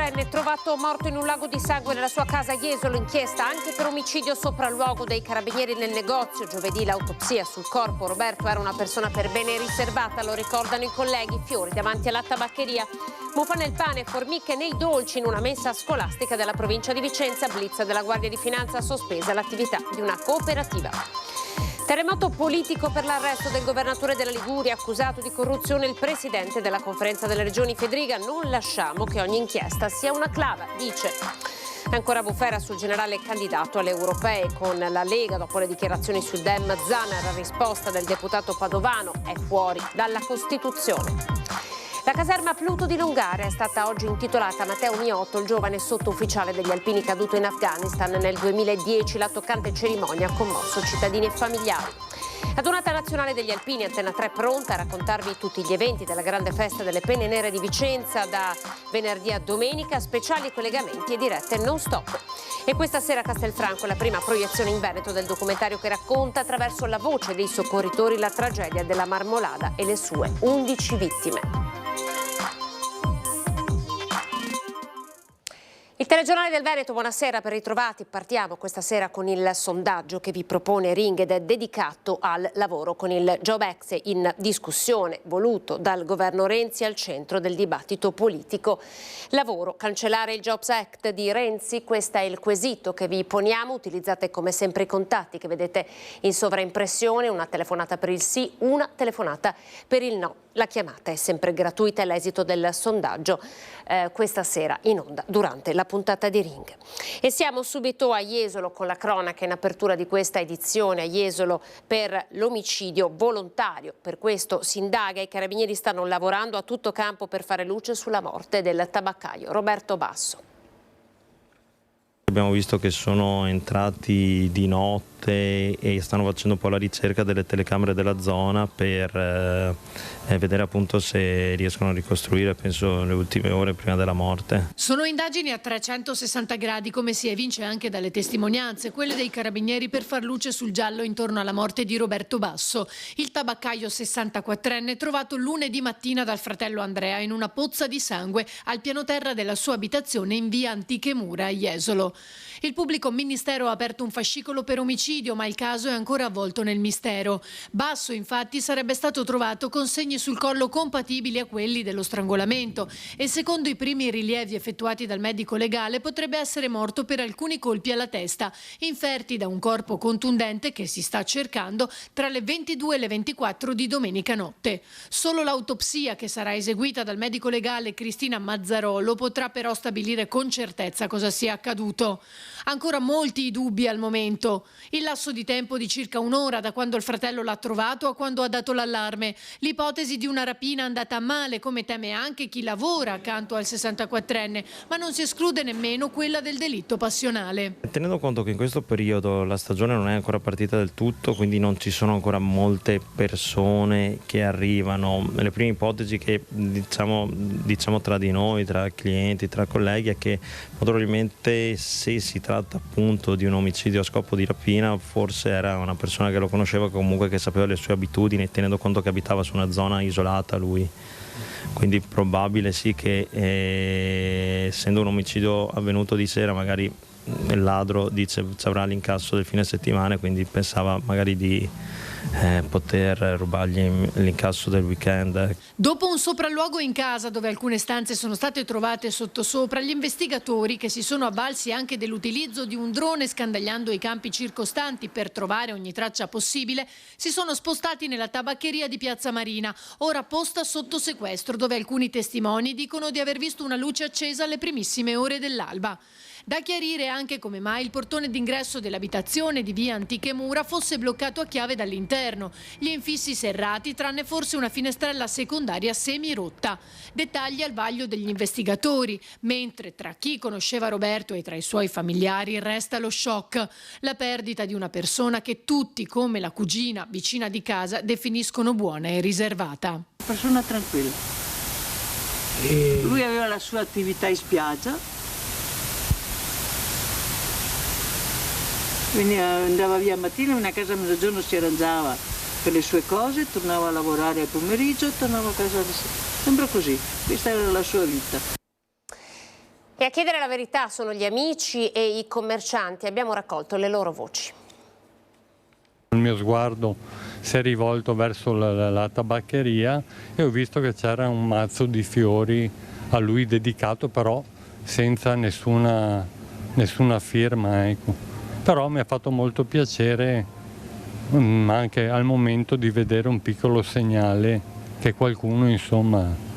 64enne trovato morto in un lago di sangue nella sua casa a Jesolo, inchiesta anche per omicidio sopralluogo dei carabinieri nel negozio. Giovedì l'autopsia sul corpo. Roberto era una persona per bene riservata, lo ricordano i colleghi. Fiori davanti alla tabaccheria. Muffa nel pane, formiche nei dolci in una mensa scolastica della provincia di Vicenza. Blitz della Guardia di Finanza sospesa l'attività di una cooperativa. Terremoto politico per l'arresto del governatore della Liguria accusato di corruzione. Il presidente della Conferenza delle Regioni Fedriga: non lasciamo che ogni inchiesta sia una clava, dice. Ancora bufera sul generale candidato alle europee con la Lega dopo le dichiarazioni sul Dem. Zanner, risposta del deputato padovano: è fuori dalla Costituzione. La caserma Pluto di Longare è stata oggi intitolata a Matteo Miotto, il giovane sottufficiale degli alpini caduto in Afghanistan nel 2010. La toccante cerimonia ha commosso cittadini e familiari. Adunata nazionale degli alpini, Antena 3 pronta a raccontarvi tutti gli eventi della grande festa delle penne nere di Vicenza da venerdì a domenica, speciali collegamenti e dirette non stop. E questa sera a Castelfranco la prima proiezione in Veneto del documentario che racconta attraverso la voce dei soccorritori la tragedia della Marmolada e le sue 11 vittime. Il telegiornale del Veneto, buonasera, ben ritrovati. Partiamo questa sera con il sondaggio che vi propone Ring ed è dedicato al lavoro, con il Job Act in discussione voluto dal governo Renzi al centro del dibattito politico. Lavoro, cancellare il Jobs Act di Renzi, questo è il quesito che vi poniamo. Utilizzate come sempre i contatti che vedete in sovraimpressione, una telefonata per il sì, una telefonata per il no. La chiamata è sempre gratuita e l'esito del sondaggio questa sera in onda durante la puntata di Ring. E siamo subito a Jesolo con la cronaca in apertura di questa edizione. A Jesolo per l'omicidio volontario. Per questo si indaga. I carabinieri stanno lavorando a tutto campo per fare luce sulla morte del tabaccaio Roberto Basso. Abbiamo visto che sono entrati di notte e stanno facendo un po' la ricerca delle telecamere della zona per vedere appunto se riescono a ricostruire, penso, le ultime ore prima della morte. Sono indagini a 360 gradi, come si evince anche dalle testimonianze, quelle dei carabinieri per far luce sul giallo intorno alla morte di Roberto Basso, il tabaccaio 64enne trovato lunedì mattina dal fratello Andrea in una pozza di sangue al piano terra della sua abitazione in via Antiche Mura a Jesolo. Il pubblico ministero ha aperto un fascicolo per omicidio, ma il caso è ancora avvolto nel mistero. Basso, infatti, sarebbe stato trovato con segni sul collo compatibili a quelli dello strangolamento e, secondo i primi rilievi effettuati dal medico legale, potrebbe essere morto per alcuni colpi alla testa, inferti da un corpo contundente che si sta cercando tra le 22 e le 24 di domenica notte. Solo l'autopsia, che sarà eseguita dal medico legale Cristina Mazzarolo, potrà però stabilire con certezza cosa sia accaduto. Ancora molti i dubbi al momento. Il lasso di tempo di circa un'ora da quando il fratello l'ha trovato a quando ha dato l'allarme. L'ipotesi di una rapina andata a male, come teme anche chi lavora accanto al 64enne, ma non si esclude nemmeno quella del delitto passionale. Tenendo conto che in questo periodo la stagione non è ancora partita del tutto, quindi non ci sono ancora molte persone che arrivano, le prime ipotesi che diciamo tra di noi, tra clienti, tra colleghi, è che probabilmente se si tratta appunto di un omicidio a scopo di rapina, forse era una persona che lo conosceva, comunque che sapeva le sue abitudini, tenendo conto che abitava su una zona isolata lui. Quindi probabile sì che essendo un omicidio avvenuto di sera, magari il ladro dice ci avrà l'incasso del fine settimana, quindi pensava magari di poter rubargli l'incasso del weekend. Dopo un sopralluogo in casa dove alcune stanze sono state trovate sottosopra, gli investigatori, che si sono avvalsi anche dell'utilizzo di un drone scandagliando i campi circostanti per trovare ogni traccia possibile, si sono spostati nella tabaccheria di Piazza Marina, ora posta sotto sequestro, dove alcuni testimoni dicono di aver visto una luce accesa alle primissime ore dell'alba. Da chiarire anche come mai il portone d'ingresso dell'abitazione di via Antiche Mura fosse bloccato a chiave dall'interno, gli infissi serrati tranne forse una finestrella secondaria semi-rotta. Dettagli al vaglio degli investigatori, mentre tra chi conosceva Roberto e tra i suoi familiari resta lo shock, la perdita di una persona che tutti, come la cugina vicina di casa, definiscono buona e riservata. Persona tranquilla. Lui aveva la sua attività in spiaggia. Andava via mattina, a casa a mezzogiorno si arrangiava per le sue cose, tornava a lavorare al pomeriggio e tornava a casa. Sembra così, questa era la sua vita. E a chiedere la verità sono gli amici e i commercianti. Abbiamo raccolto le loro voci. Il mio sguardo si è rivolto verso la tabaccheria e ho visto che c'era un mazzo di fiori a lui dedicato, però senza nessuna firma, ecco. Però mi ha fatto molto piacere anche al momento di vedere un piccolo segnale che qualcuno, insomma,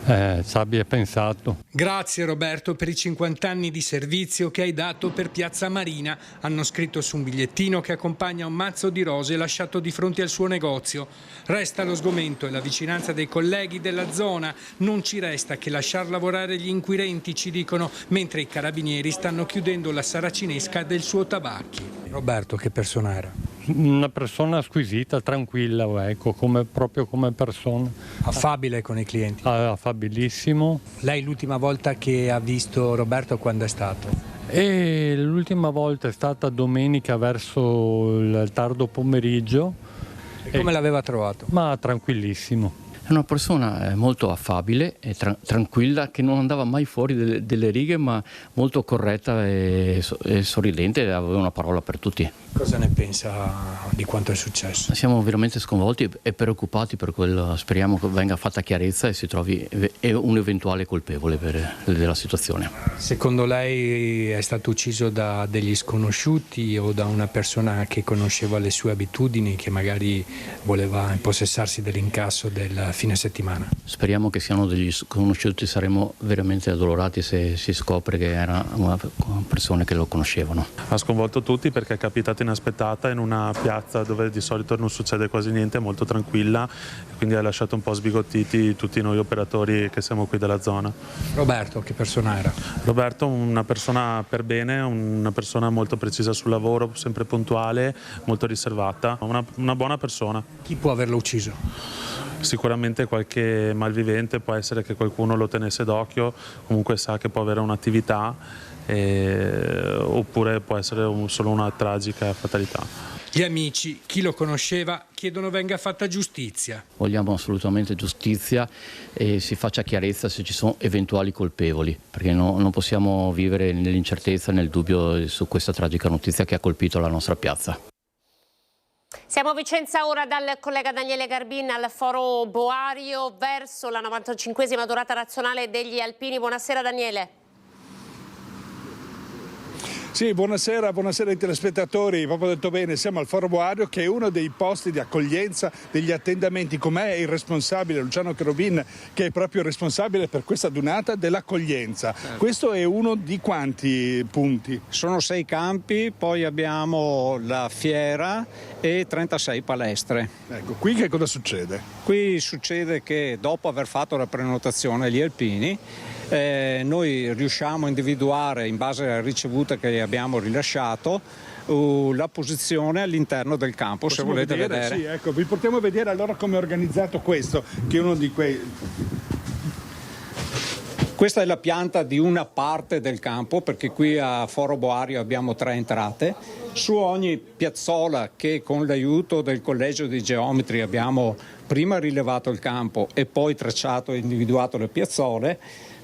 ci abbia pensato. Grazie Roberto per i 50 anni di servizio che hai dato per Piazza Marina, hanno scritto su un bigliettino che accompagna un mazzo di rose lasciato di fronte al suo negozio. Resta lo sgomento e la vicinanza dei colleghi della zona, non ci resta che lasciar lavorare gli inquirenti, ci dicono, mentre i carabinieri stanno chiudendo la saracinesca del suo tabacchi. Roberto, che persona era? Una persona squisita, tranquilla, ecco, proprio come persona. Affabile con i clienti? Affabilissimo. Lei l'ultima volta che ha visto Roberto quando è stato? E l'ultima volta è stata domenica verso il tardo pomeriggio. E come l'aveva trovato? Ma tranquillissimo. È una persona molto affabile e tranquilla, che non andava mai fuori delle righe, ma molto corretta e sorridente, aveva una parola per tutti. Cosa ne pensa di quanto è successo? Siamo veramente sconvolti e preoccupati per quello. Speriamo che venga fatta chiarezza e si trovi un eventuale colpevole della situazione. Secondo lei è stato ucciso da degli sconosciuti o da una persona che conosceva le sue abitudini, che magari voleva impossessarsi dell'incasso del fine settimana? Speriamo che siano degli sconosciuti, saremo veramente addolorati se si scopre che era una persona che lo conoscevano. Ha sconvolto tutti perché è capitata inaspettata in una piazza dove di solito non succede quasi niente, è molto tranquilla, quindi ha lasciato un po' sbigottiti tutti noi operatori che siamo qui della zona. Roberto, che persona era? Roberto, una persona per bene, una persona molto precisa sul lavoro, sempre puntuale, molto riservata, una buona persona. Chi può averlo ucciso? Sicuramente qualche malvivente, può essere che qualcuno lo tenesse d'occhio, comunque sa che può avere un'attività, oppure può essere solo una tragica fatalità. Gli amici, chi lo conosceva, chiedono venga fatta giustizia. Vogliamo assolutamente giustizia e si faccia chiarezza se ci sono eventuali colpevoli, perché non possiamo vivere nell'incertezza e nel dubbio su questa tragica notizia che ha colpito la nostra piazza. Siamo a Vicenza ora dal collega Daniele Garbin al Foro Boario verso la 95esima durata nazionale degli alpini. Buonasera Daniele. Sì, buonasera ai telespettatori, proprio detto bene, siamo al Foro Boario, che è uno dei posti di accoglienza, degli attendamenti. Con me è il responsabile Luciano Cherubin, che è proprio responsabile per questa donata dell'accoglienza. Certo. Questo è uno di quanti punti? Sono 6 campi, poi abbiamo la fiera e 36 palestre. Ecco, qui che cosa succede? Qui succede che dopo aver fatto la prenotazione agli alpini, noi riusciamo a individuare, in base alla ricevuta che abbiamo rilasciato, la posizione all'interno del campo. Possiamo se volete vedere. Sì, ecco, vi portiamo a vedere allora come è organizzato questo, che è uno di quei... Questa è la pianta di una parte del campo, perché qui a Foro Boario abbiamo 3 entrate. Su ogni piazzola, che con l'aiuto del collegio di geometri abbiamo prima rilevato il campo e poi tracciato e individuato le piazzole,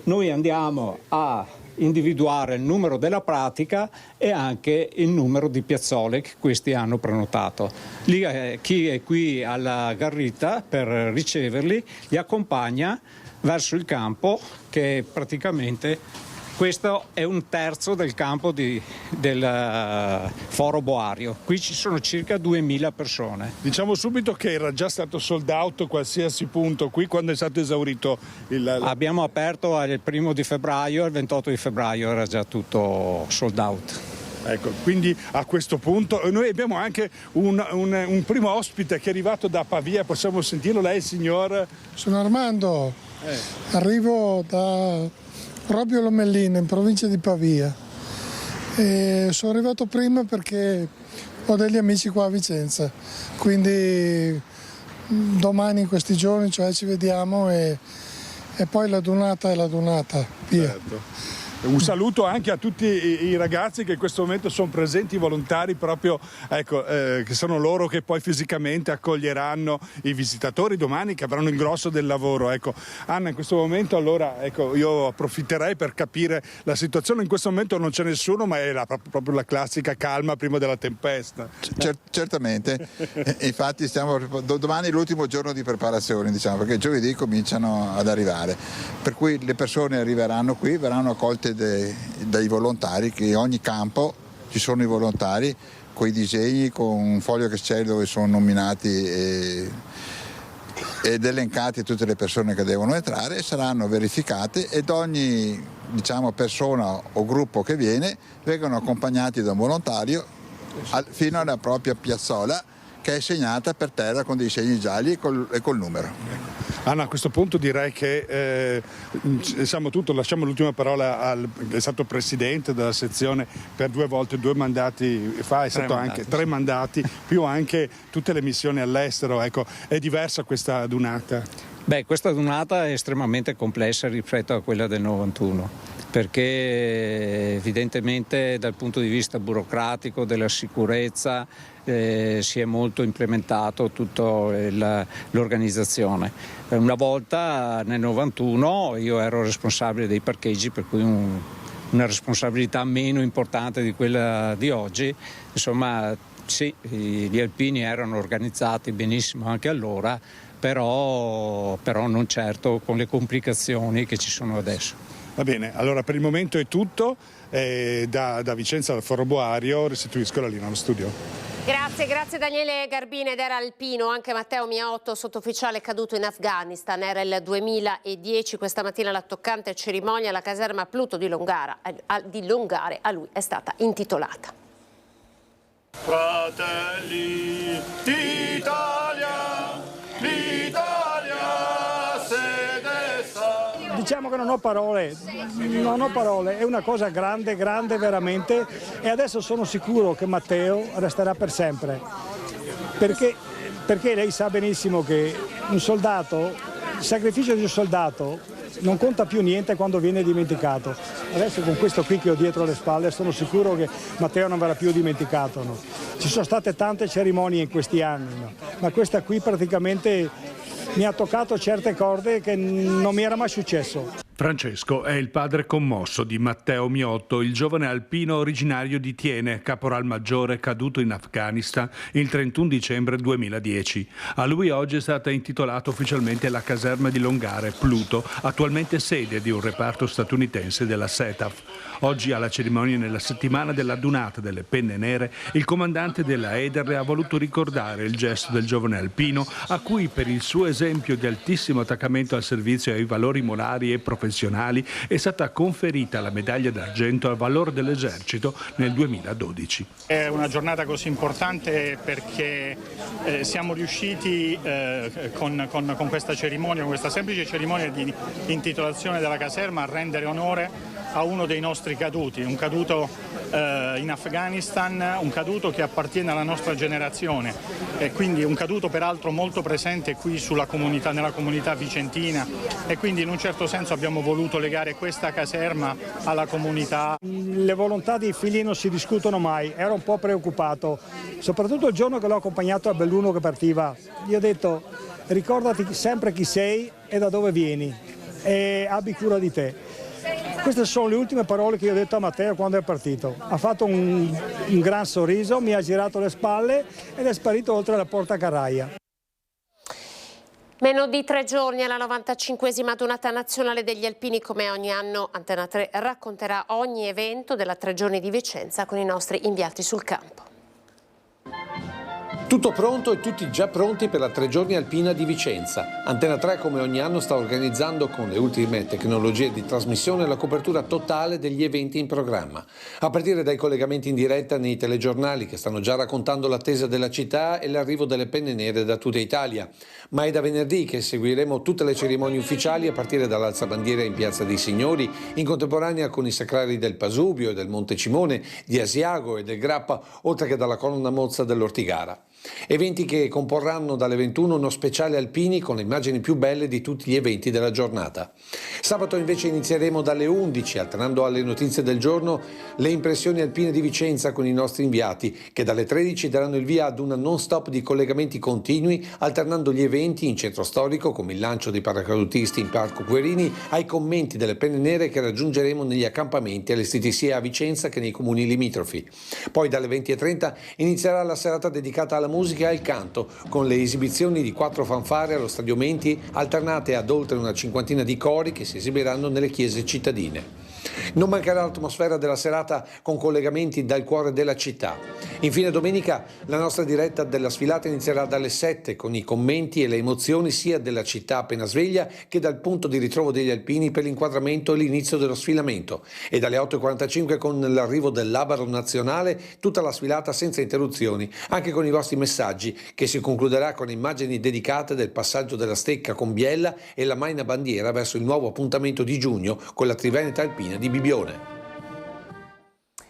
noi andiamo a individuare il numero della pratica e anche il numero di piazzole che questi hanno prenotato. Lì, chi è qui alla garrita per riceverli li accompagna verso il campo, che praticamente questo è 1/3 del campo del Foro Boario. Qui ci sono circa 2000 persone. Diciamo subito che era già stato sold out qualsiasi punto qui quando è stato esaurito Abbiamo aperto il 1° di febbraio e il 28 di febbraio era già tutto sold out. Ecco, quindi a questo punto noi abbiamo anche un primo ospite che è arrivato da Pavia, possiamo sentirlo, lei signor? Sono Armando, arrivo da Robbio Lomellino in provincia di Pavia e sono arrivato prima perché ho degli amici qua a Vicenza, quindi domani in questi giorni ci vediamo e poi la donata è la donata, via. Certo. Un saluto anche a tutti i ragazzi che in questo momento sono presenti, volontari proprio, ecco, che sono loro che poi fisicamente accoglieranno i visitatori domani, che avranno il grosso del lavoro. Ecco, Anna, in questo momento allora, ecco, io approfitterei per capire la situazione. In questo momento non c'è nessuno, ma è proprio la classica calma prima della tempesta. Certamente, infatti domani è l'ultimo giorno di preparazione, diciamo, perché giovedì cominciano ad arrivare, per cui le persone arriveranno qui, verranno accolte dai volontari, che in ogni campo ci sono i volontari con i disegni, con un foglio che c'è dove sono nominati ed elencati tutte le persone che devono entrare, saranno verificate ed ogni, diciamo, persona o gruppo che viene vengono accompagnati da un volontario fino alla propria piazzola, che è segnata per terra con dei segni gialli e col numero. Anna, a questo punto direi che siamo tutto, lasciamo l'ultima parola è stato presidente della sezione per 2 volte, 2 mandati fa, è stato anche 3 mandati, più anche tutte le missioni all'estero. Ecco, è diversa questa adunata? Beh, questa adunata è estremamente complessa rispetto a quella del 91, perché evidentemente dal punto di vista burocratico, della sicurezza, si è molto implementato tutta l'organizzazione. Una volta nel 91 io ero responsabile dei parcheggi, per cui una responsabilità meno importante di quella di oggi. Insomma, sì, gli alpini erano organizzati benissimo anche allora, però non certo con le complicazioni che ci sono adesso. Va bene, allora per il momento è tutto. Da Vicenza, dal Foro Boario, restituisco la linea allo studio. Grazie Daniele Garbine ed era alpino anche Matteo Miotto, sottufficiale caduto in Afghanistan, era il 2010. Questa mattina la toccante cerimonia alla caserma Pluto di Longare a lui è stata intitolata. Fratelli d'Italia, l'Italia sede sta. Diciamo che non ho parole, è una cosa grande veramente, e adesso sono sicuro che Matteo resterà per sempre, perché lei sa benissimo che il sacrificio di un soldato non conta più niente quando viene dimenticato. Adesso con questo qui che ho dietro le spalle sono sicuro che Matteo non verrà più dimenticato. No? Ci sono state tante cerimonie in questi anni, no? Ma questa qui praticamente mi ha toccato certe corde che non mi era mai successo. Francesco è il padre commosso di Matteo Miotto, il giovane alpino originario di Thiene, caporal maggiore caduto in Afghanistan il 31 dicembre 2010. A lui oggi è stata intitolata ufficialmente la caserma di Longare, Pluto, attualmente sede di un reparto statunitense della SETAF. Oggi alla cerimonia nella settimana dell'adunata delle penne nere, il comandante della Ederle ha voluto ricordare il gesto del giovane alpino a cui per il suo esempio di altissimo attaccamento al servizio e ai valori morali e professionali è stata conferita la medaglia d'argento al valore dell'esercito nel 2012. È una giornata così importante perché siamo riusciti con questa cerimonia, con questa semplice cerimonia di intitolazione della caserma, a rendere onore a uno dei nostri caduti, un caduto in Afghanistan, un caduto che appartiene alla nostra generazione e quindi un caduto peraltro molto presente qui nella comunità vicentina, e quindi in un certo senso abbiamo voluto legare questa caserma alla comunità. Le volontà dei figli non si discutono mai, ero un po' preoccupato, soprattutto il giorno che l'ho accompagnato a Belluno che partiva. Gli ho detto: ricordati sempre chi sei e da dove vieni e abbi cura di te. Queste sono le ultime parole che io ho detto a Matteo quando è partito. Ha fatto un gran sorriso, mi ha girato le spalle ed è sparito oltre la porta carraia. Meno di 3 giorni alla 95esima adunata nazionale degli alpini. Come ogni anno Antena 3 racconterà ogni evento della 3 giorni di Vicenza con i nostri inviati sul campo. Tutto pronto e tutti già pronti per la 3 giorni alpina di Vicenza. Antena 3 come ogni anno sta organizzando con le ultime tecnologie di trasmissione la copertura totale degli eventi in programma. A partire dai collegamenti in diretta nei telegiornali che stanno già raccontando l'attesa della città e l'arrivo delle penne nere da tutta Italia. Ma è da venerdì che seguiremo tutte le cerimonie ufficiali a partire dall'alzabandiera in Piazza dei Signori, in contemporanea con i sacrari del Pasubio e del Monte Cimone, di Asiago e del Grappa, oltre che dalla colonna mozza dell'Ortigara. Eventi che comporranno dalle 21 uno speciale alpini con le immagini più belle di tutti gli eventi della giornata. Sabato invece inizieremo dalle 11, alternando alle notizie del giorno le impressioni alpine di Vicenza con i nostri inviati, che dalle 13 daranno il via ad una non-stop di collegamenti continui, alternando gli eventi in centro storico, come il lancio dei paracadutisti in Parco Querini, ai commenti delle penne nere che raggiungeremo negli accampamenti allestiti sia a Vicenza che nei comuni limitrofi. Poi dalle 20:30 inizierà la serata dedicata alla musica e al canto, con le esibizioni di 4 fanfare allo Stadio Menti, alternate ad oltre una cinquantina di cori che si esibiranno nelle chiese cittadine. Non mancherà l'atmosfera della serata con collegamenti dal cuore della città. Infine domenica la nostra diretta della sfilata inizierà dalle 7 con i commenti e le emozioni sia della città appena sveglia che dal punto di ritrovo degli alpini per l'inquadramento e l'inizio dello sfilamento, e dalle 8:45 con l'arrivo del Labaro nazionale tutta la sfilata senza interruzioni, anche con i vostri messaggi, che si concluderà con immagini dedicate del passaggio della Stecca con Biella e la Maina Bandiera verso il nuovo appuntamento di giugno con la Triveneta Alpina di Bibione.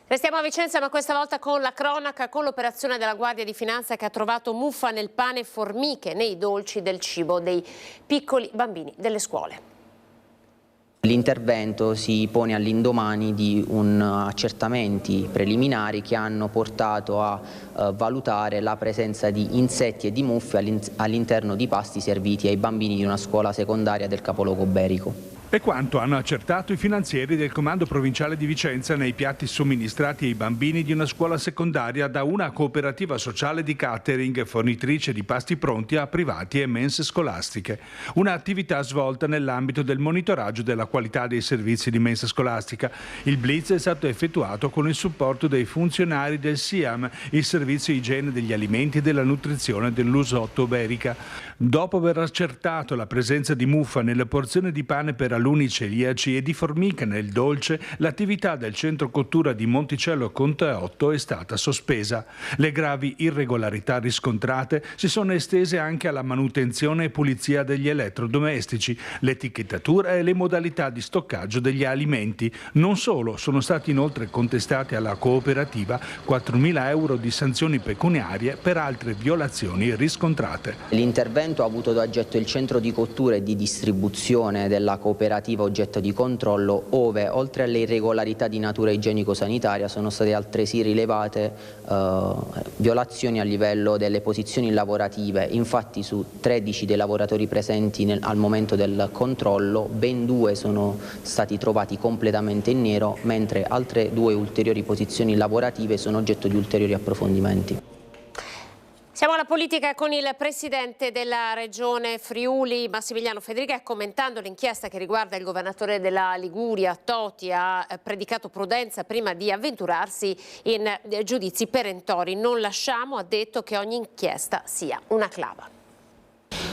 Restiamo a Vicenza, ma questa volta con la cronaca, con l'operazione della Guardia di Finanza che ha trovato muffa nel pane e formiche nei dolci del cibo dei piccoli bambini delle scuole. L'intervento si pone all'indomani di accertamenti preliminari che hanno portato a valutare la presenza di insetti e di muffe all'interno di pasti serviti ai bambini di una scuola secondaria del capoluogo berico. È quanto hanno accertato i finanzieri del Comando Provinciale di Vicenza nei piatti somministrati ai bambini di una scuola secondaria da una cooperativa sociale di catering fornitrice di pasti pronti a privati e mense scolastiche. Un'attività svolta nell'ambito del monitoraggio della qualità dei servizi di mensa scolastica. Il blitz è stato effettuato con il supporto dei funzionari del SIAM, il Servizio Igiene degli Alimenti e della Nutrizione dell'Usotto Berica. Dopo aver accertato la presenza di muffa nelle porzioni di pane per alunni celiaci e di formica nel dolce, l'attività del centro cottura di Monticello Conte 8 è stata sospesa. Le gravi irregolarità riscontrate si sono estese anche alla manutenzione e pulizia degli elettrodomestici, l'etichettatura e le modalità di stoccaggio degli alimenti. Non solo, sono stati inoltre contestati alla cooperativa 4.000 euro di sanzioni pecuniarie per altre violazioni riscontrate. L'intervento ha avuto ad oggetto il centro di cottura e di distribuzione della cooperativa oggetto di controllo, ove oltre alle irregolarità di natura igienico-sanitaria sono state altresì rilevate violazioni a livello delle posizioni lavorative. Infatti su 13 dei lavoratori presenti al momento del controllo, ben 2 sono stati trovati completamente in nero, mentre altre 2 ulteriori posizioni lavorative sono oggetto di ulteriori approfondimenti. Siamo alla politica con il presidente della regione Friuli, Massimiliano Fedriga, commentando l'inchiesta che riguarda il governatore della Liguria, Toti. Ha predicato prudenza prima di avventurarsi in giudizi perentori. Non lasciamo, ha detto, che ogni inchiesta sia una clava.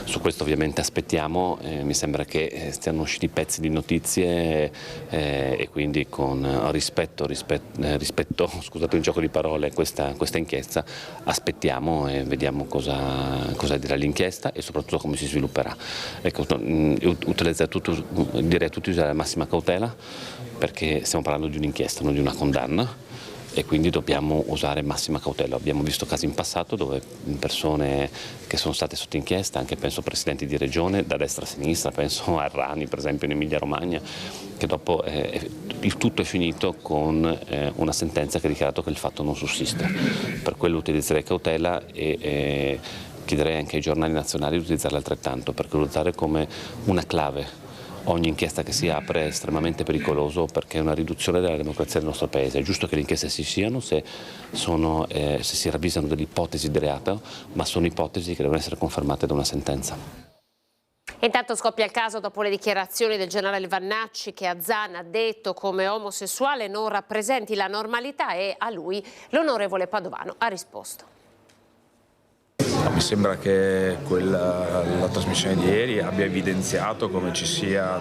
Su questo ovviamente aspettiamo, mi sembra che stiano usciti pezzi di notizie e quindi con rispetto, scusate il gioco di parole, questa inchiesta aspettiamo e vediamo cosa dirà l'inchiesta e soprattutto come si svilupperà. Ecco, direi a tutti usare la massima cautela, perché stiamo parlando di un'inchiesta, non di una condanna. E quindi dobbiamo usare massima cautela. Abbiamo visto casi in passato dove persone che sono state sotto inchiesta, anche penso presidenti di regione, da destra a sinistra, penso a Errani per esempio in Emilia Romagna, che dopo il tutto è finito con una sentenza che ha dichiarato che il fatto non sussiste. Per quello utilizzerei cautela e chiederei anche ai giornali nazionali di utilizzarla altrettanto, perché utilizzare come una clave ogni inchiesta che si apre è estremamente pericoloso, perché è una riduzione della democrazia del nostro Paese. È giusto che le inchieste si siano se si ravvisano delle ipotesi di reato, ma sono ipotesi che devono essere confermate da una sentenza. Intanto scoppia il caso dopo le dichiarazioni del generale Vannacci, che a Zan ha detto come omosessuale non rappresenti la normalità, e a lui l'onorevole Padovano ha risposto. Mi sembra che la trasmissione di ieri abbia evidenziato come ci sia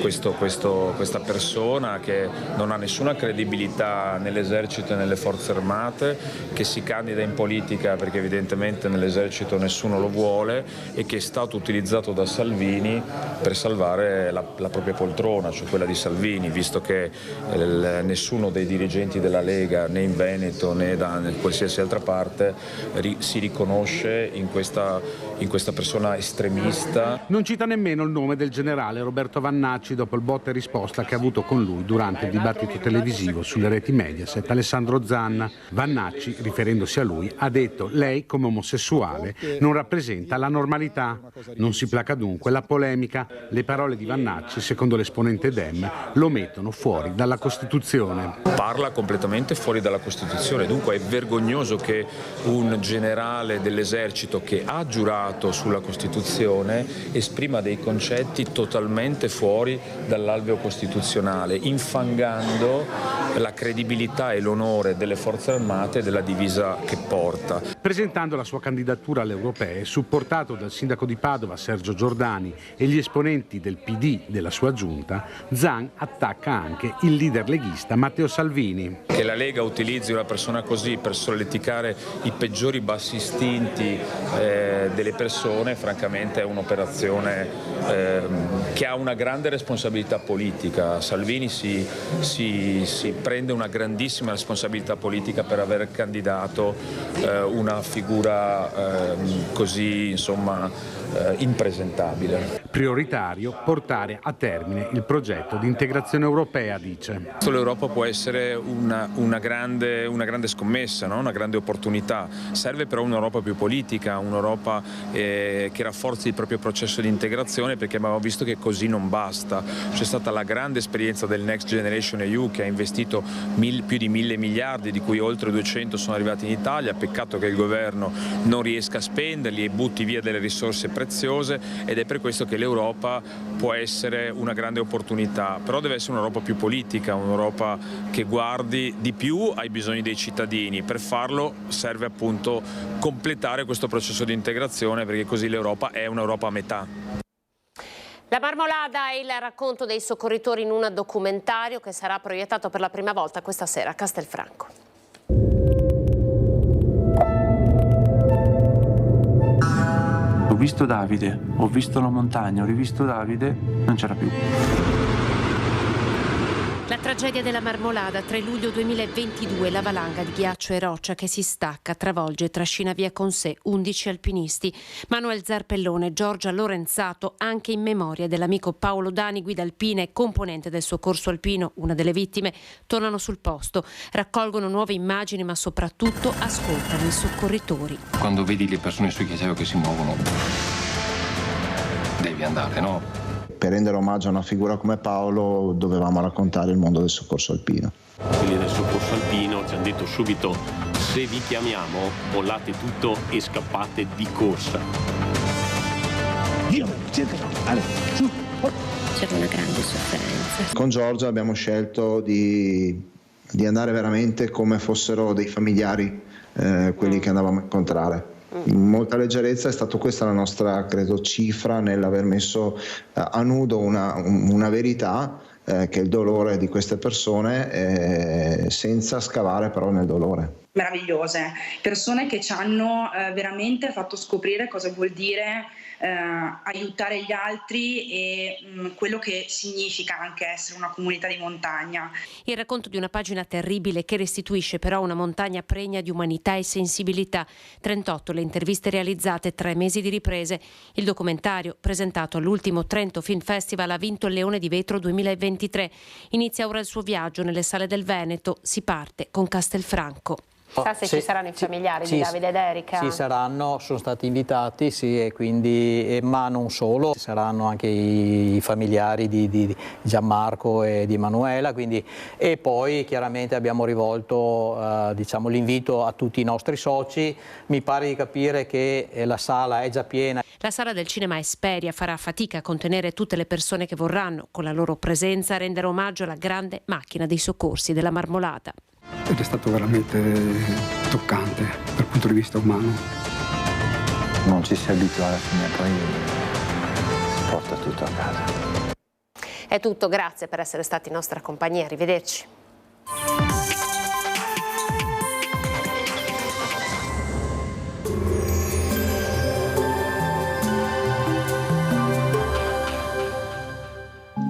questa persona che non ha nessuna credibilità nell'esercito e nelle forze armate, che si candida in politica perché evidentemente nell'esercito nessuno lo vuole e che è stato utilizzato da Salvini per salvare la propria poltrona, cioè quella di Salvini, visto che nessuno dei dirigenti della Lega né in Veneto né da qualsiasi altra parte si riconosce in questa persona estremista. Non cita nemmeno il nome del generale Roberto Vannacci dopo il botta e risposta che ha avuto con lui durante il dibattito televisivo sulle reti Mediaset. Alessandro Zanna. Vannacci, riferendosi a lui, ha detto: lei come omosessuale non rappresenta la normalità. Non si placa dunque la polemica. Le parole di Vannacci, secondo l'esponente Dem, lo mettono fuori dalla Costituzione. Parla completamente fuori dalla Costituzione, dunque è vergognoso che un generale dell'esercito che ha giurato sulla Costituzione esprima dei concetti totalmente fuori dall'alveo costituzionale, infangando la credibilità e l'onore delle forze armate e della divisa che porta. Presentando la sua candidatura alle europee, supportato dal sindaco di Padova Sergio Giordani e gli esponenti del PD della sua giunta, Zan attacca anche il leader leghista Matteo Salvini. Che la Lega utilizzi una persona così per solleticare i peggiori bassi istinti delle persone, francamente è un'operazione che ha una grande responsabilità politica. Salvini si prende una grandissima responsabilità politica per aver candidato una figura così, insomma, impresentabile. Prioritario portare a termine il progetto di integrazione europea, dice. L'Europa può essere una grande scommessa, no? Una grande opportunità. Serve però un'Europa più politica, un'Europa che rafforzi il proprio processo di integrazione, perché abbiamo visto che così non basta. C'è stata la grande esperienza del Next Generation EU che ha investito più di 1.000 miliardi, di cui oltre 200 sono arrivati in Italia. Peccato che il governo non riesca a spenderli e butti via delle risorse preziose, ed è per questo che l'Europa può essere una grande opportunità, però deve essere un'Europa più politica, un'Europa che guardi di più ai bisogni dei cittadini. Per farlo serve appunto completare questo processo di integrazione, perché così l'Europa è un'Europa a metà. La Marmolada e il racconto dei soccorritori in un documentario che sarà proiettato per la prima volta questa sera a Castelfranco. Ho visto Davide, ho visto la montagna, ho rivisto Davide, non c'era più. La tragedia della Marmolada, 3 luglio 2022, la valanga di ghiaccio e roccia che si stacca, travolge e trascina via con sé 11 alpinisti. Manuel Zarpellone, Giorgia Lorenzato, anche in memoria dell'amico Paolo Dani, guida alpina e componente del soccorso alpino, una delle vittime, tornano sul posto, raccolgono nuove immagini ma soprattutto ascoltano i soccorritori. Quando vedi le persone sul ghiacciaio che si muovono, devi andare, no? Per rendere omaggio a una figura come Paolo dovevamo raccontare il mondo del soccorso alpino. Quelli del soccorso alpino ci hanno detto subito: se vi chiamiamo mollate tutto e scappate di corsa. C'era una grande sofferenza. Con Giorgia abbiamo scelto di andare veramente come fossero dei familiari quelli che andavamo a incontrare. In molta leggerezza. È stato questa la nostra, credo, cifra nell'aver messo a nudo una verità che è il dolore di queste persone, senza scavare però nel dolore. Meravigliose, persone che ci hanno veramente fatto scoprire cosa vuol dire aiutare gli altri e quello che significa anche essere una comunità di montagna. Il racconto di una pagina terribile che restituisce però una montagna pregna di umanità e sensibilità. 38 le interviste realizzate, 3 mesi di riprese. Il documentario, presentato all'ultimo Trento Film Festival, ha vinto il Leone di Vetro 2023. Inizia ora il suo viaggio nelle sale del Veneto. Si parte con Castelfranco. Sa se ci saranno i familiari di Davide ed Erika? Sì, saranno, sono stati invitati, sì, e quindi, ma non solo, ci saranno anche i familiari di Gianmarco e di Emanuela, quindi, e poi chiaramente abbiamo rivolto diciamo, l'invito a tutti i nostri soci. Mi pare di capire che la sala è già piena. La sala del cinema Esperia farà fatica a contenere tutte le persone che vorranno, con la loro presenza, rendere omaggio alla grande macchina dei soccorsi della Marmolada. Ed è stato veramente toccante dal punto di vista umano. non ci si abitua alla fine, poi si porta tutto a casa. È tutto, grazie per essere stati in nostra compagnia, arrivederci.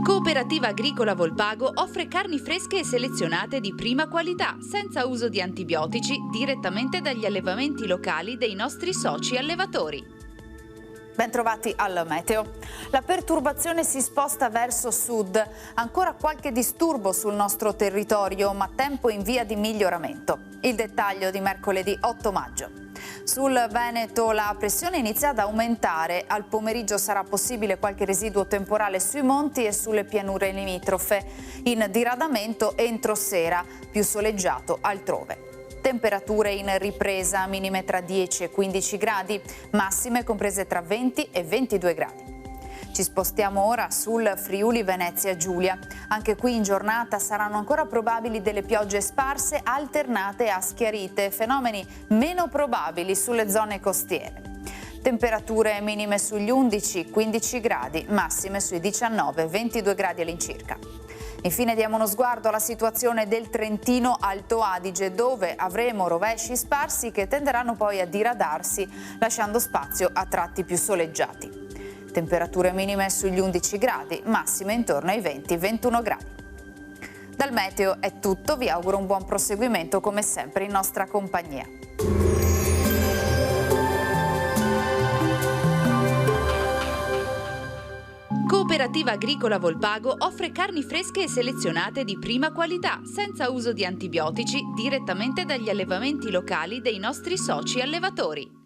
Cooperativa Agricola Volpago offre carni fresche e selezionate di prima qualità, senza uso di antibiotici, direttamente dagli allevamenti locali dei nostri soci allevatori. Bentrovati al meteo. La perturbazione si sposta verso sud. Ancora qualche disturbo sul nostro territorio, ma tempo in via di miglioramento. Il dettaglio di mercoledì 8 maggio. Sul Veneto la pressione inizia ad aumentare. Al pomeriggio sarà possibile qualche residuo temporale sui monti e sulle pianure limitrofe. In diradamento entro sera, più soleggiato altrove. Temperature in ripresa, minime tra 10 e 15 gradi, massime comprese tra 20 e 22 gradi. Ci spostiamo ora sul Friuli Venezia Giulia. Anche qui in giornata saranno ancora probabili delle piogge sparse alternate a schiarite, fenomeni meno probabili sulle zone costiere. Temperature minime sugli 11-15 gradi, massime sui 19-22 gradi all'incirca. Infine diamo uno sguardo alla situazione del Trentino Alto Adige, dove avremo rovesci sparsi che tenderanno poi a diradarsi, lasciando spazio a tratti più soleggiati. Temperature minime sugli 11 gradi, massime intorno ai 20-21 gradi. Dal meteo è tutto, vi auguro un buon proseguimento come sempre in nostra compagnia. Cooperativa Agricola Volpago offre carni fresche e selezionate di prima qualità, senza uso di antibiotici, direttamente dagli allevamenti locali dei nostri soci allevatori.